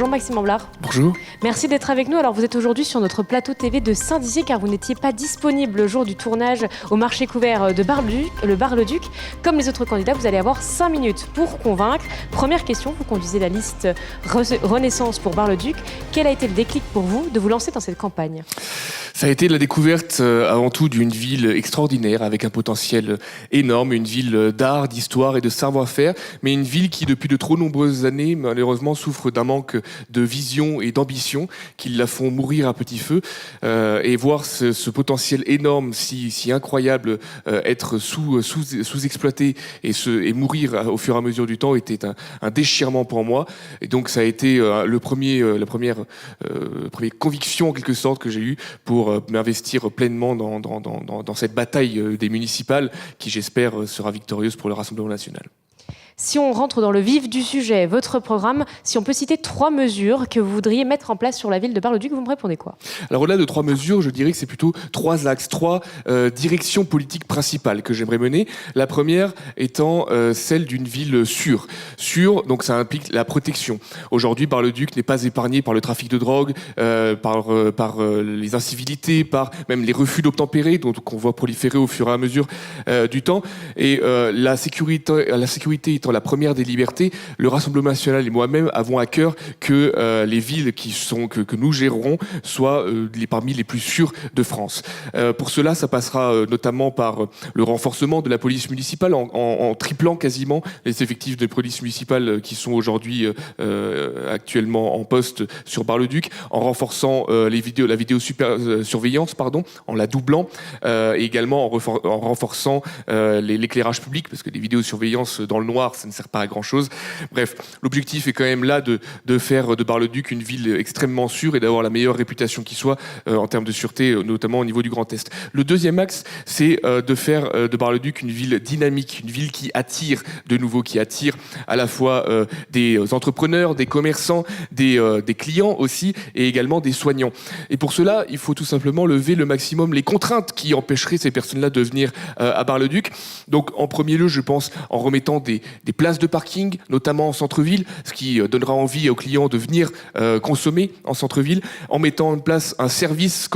Bonjour Maxime Amblard. Bonjour. Merci d'être avec nous. Alors vous êtes aujourd'hui sur notre plateau TV de Saint-Dizier car vous n'étiez pas disponible le jour du tournage au marché couvert de le Bar-le-Duc. Comme les autres candidats, vous allez avoir 5 minutes pour convaincre. Première question, vous conduisez la liste Renaissance pour Bar-le-Duc. Quel a été le déclic pour vous de vous lancer dans cette campagne ? Ça a été la découverte avant tout d'une ville extraordinaire avec un potentiel énorme, une ville d'art, d'histoire et de savoir-faire, mais une ville qui depuis de trop nombreuses années malheureusement souffre d'un manque de vision et d'ambition qui la font mourir à petit feu. Et voir ce potentiel énorme, si incroyable, être sous-exploité et mourir au fur et à mesure du temps était un déchirement pour moi. Et donc ça a été la première conviction en quelque sorte que j'ai eue pour m'investir pleinement dans cette bataille des municipales qui, j'espère, sera victorieuse pour le Rassemblement national. Si on rentre dans le vif du sujet, votre programme, si on peut citer 3 mesures que vous voudriez mettre en place sur la ville de Bar-le-Duc, vous me répondez quoi ? Alors au-delà de 3 mesures, je dirais que c'est plutôt 3 axes, 3 directions politiques principales que j'aimerais mener. La première étant celle d'une ville sûre. Sûre, donc ça implique la protection. Aujourd'hui, Bar-le-Duc n'est pas épargné par le trafic de drogue, par les incivilités, par même les refus d'obtempérer, qu'on voit proliférer au fur et à mesure du temps. Et la sécurité étant la première des libertés, le Rassemblement national et moi-même avons à cœur que les villes que nous gérerons soient parmi les plus sûres de France. Pour cela, ça passera notamment par le renforcement de la police municipale en triplant quasiment les effectifs de police municipale qui sont aujourd'hui actuellement en poste sur Bar-le-Duc, en renforçant la vidéosurveillance, en la doublant, et également en renforçant l'éclairage public, parce que les vidéosurveillances dans le noir, ça ne sert pas à grand-chose. Bref, l'objectif est quand même là de faire de Bar-le-Duc une ville extrêmement sûre et d'avoir la meilleure réputation qui soit en termes de sûreté, notamment au niveau du Grand Est. Le deuxième axe, c'est de faire de Bar-le-Duc une ville dynamique, une ville qui attire de nouveau, qui attire à la fois des entrepreneurs, des commerçants, des clients aussi, et également des soignants. Et pour cela, il faut tout simplement lever le maximum les contraintes qui empêcheraient ces personnes-là de venir à Bar-le-Duc. Donc en premier lieu, je pense en remettant des places de parking, notamment en centre-ville, ce qui donnera envie aux clients de venir consommer en centre-ville, en mettant en place un service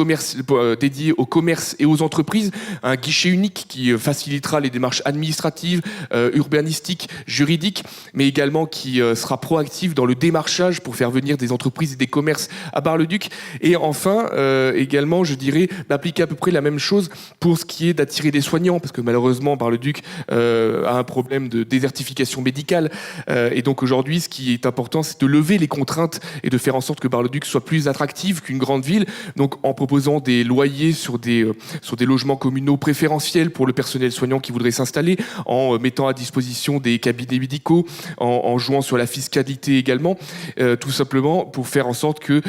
dédié au commerce et aux entreprises, un guichet unique qui facilitera les démarches administratives, urbanistiques, juridiques, mais également qui sera proactif dans le démarchage pour faire venir des entreprises et des commerces à Bar-le-Duc. Et enfin, également, je dirais, d'appliquer à peu près la même chose pour ce qui est d'attirer des soignants, parce que malheureusement, Bar-le-Duc a un problème de désertification médicale. Et donc aujourd'hui, ce qui est important, c'est de lever les contraintes et de faire en sorte que Bar-le-Duc soit plus attractive qu'une grande ville. Donc en proposant des loyers sur des logements communaux préférentiels pour le personnel soignant qui voudrait s'installer, en mettant à disposition des cabinets médicaux, en jouant sur la fiscalité également, tout simplement pour faire en sorte que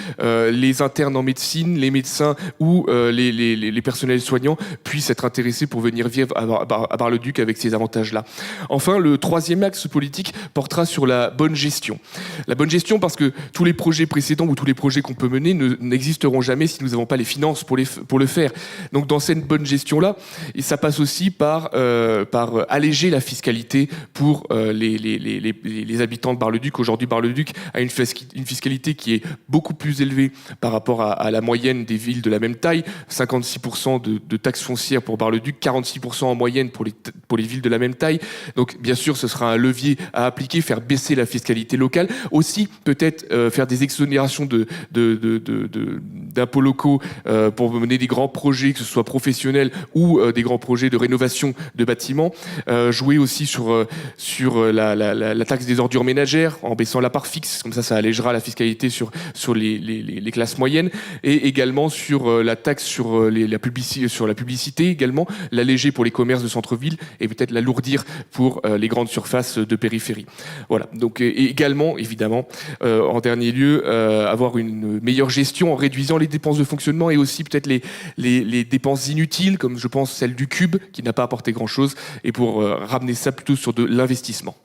les internes en médecine, les médecins ou les personnels soignants puissent être intéressés pour venir vivre à Bar-le-Duc avec ces avantages-là. Enfin, le troisième axe politique portera sur la bonne gestion. La bonne gestion parce que tous les projets précédents ou tous les projets qu'on peut mener n'existeront jamais si nous n'avons pas les finances pour le faire. Donc dans cette bonne gestion-là, et ça passe aussi par alléger la fiscalité pour les habitants de Bar-le-Duc. Aujourd'hui, Bar-le-Duc a une fiscalité qui est beaucoup plus élevée par rapport à la moyenne des villes de la même taille. 56% de taxes foncières pour Bar-le-Duc, 46% en moyenne pour les villes de la même taille. Donc bien sûr, ce sera un levier à appliquer, faire baisser la fiscalité locale. Aussi, peut-être faire des exonérations d'impôts locaux pour mener des grands projets, que ce soit professionnels ou des grands projets de rénovation de bâtiments. Jouer aussi sur la taxe des ordures ménagères en baissant la part fixe. Comme ça allégera la fiscalité sur les classes moyennes. Et également sur la taxe sur la publicité également, l'alléger pour les commerces de centre-ville et peut-être l'alourdir pour les grandes surfaces de périphérie. Voilà. Donc, et également, évidemment, en dernier lieu, avoir une meilleure gestion en réduisant les dépenses de fonctionnement et aussi peut-être les dépenses inutiles, comme je pense celle du cube, qui n'a pas apporté grand-chose, et pour ramener ça plutôt sur de l'investissement.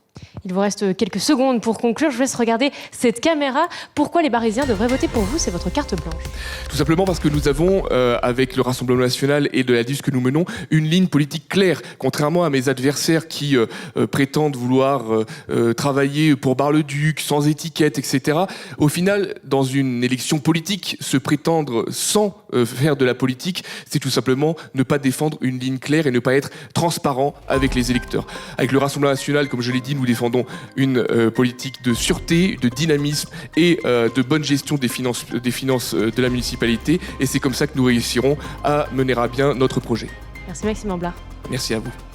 Il vous reste quelques secondes pour conclure. Je vous laisse regarder cette caméra. Pourquoi les Barrésiens devraient voter pour vous? C'est votre carte blanche. Tout simplement parce que nous avons, avec le Rassemblement national et de la liste que nous menons, une ligne politique claire. Contrairement à mes adversaires qui prétendent vouloir travailler pour Bar-le-Duc, sans étiquette, etc. Au final, dans une élection politique, se prétendre sans faire de la politique, c'est tout simplement ne pas défendre une ligne claire et ne pas être transparent avec les électeurs. Avec le Rassemblement national, comme je l'ai dit, nous défendons une politique de sûreté, de dynamisme et de bonne gestion des finances de la municipalité. Et c'est comme ça que nous réussirons à mener à bien notre projet. Merci Maxime Amblard. Merci à vous.